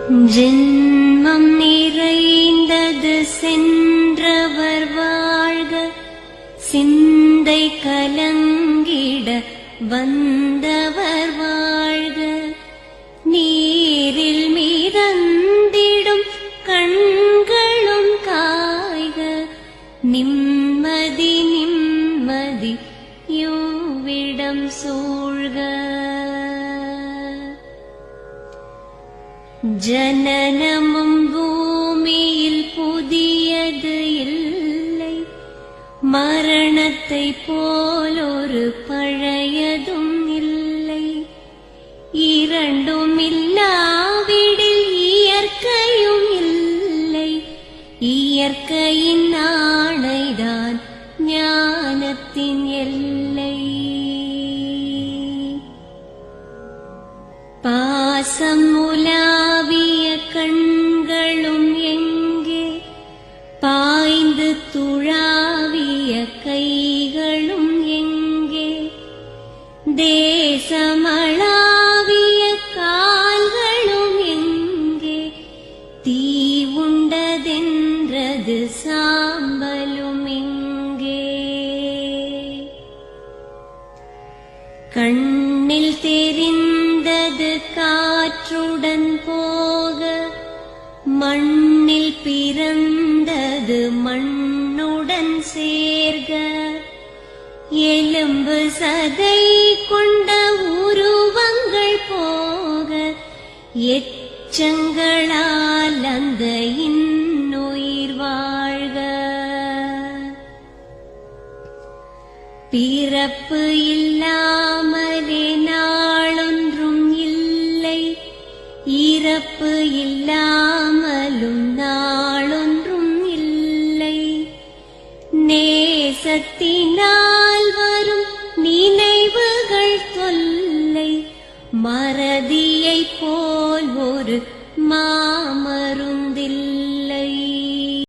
ஜென்மம் நிறைந்தது சென்றவர் வாழ்க, சிந்தை கலங்கிட வந்தவர் வாழ்க. நீரில் மிதந்திடும் கண்களும் காய்க, நிம்மதி நிம்மதி யோவிடம் சூழ்க. ஜனனமும் பூமியில் புதியது இல்லை, மரணத்தை போலொரு பழையதும் இல்லை. இரண்டும் இல்லாவிடில் இயற்கையும் இல்லை, இயற்கையின் ஆணைதான் ஞானத்தின் எல்லை. பாசம் உலாவிய கண்களும் எங்கே, பாய்ந்து துழாவிய கைகளும் எங்கே, தேசமளாவிய கால்களும் எங்கே, தீ உண்டதென்றது சாம்பலும் எங்கே. கண்ணில் தெரிந்தது காற்றுடன் போக, மண்ணில் பிறந்தது மண்ணுடன் சேர்க. எலும்பு சதை கொண்ட உருவங்கள் போக, எச்சங்களால் அந்த இன்னுயிர் வாழ்க. பிறப்பு இல்லாமலே நாளொன்றும் இல்லை, இறப்பு இல்லாமலும் நாளொன்றும் இல்லை. நேசத்தினால் வரும் நினைவுகள் தொல்லை, மறதியைப் போல் ஒரு மாமருந்தில்லை.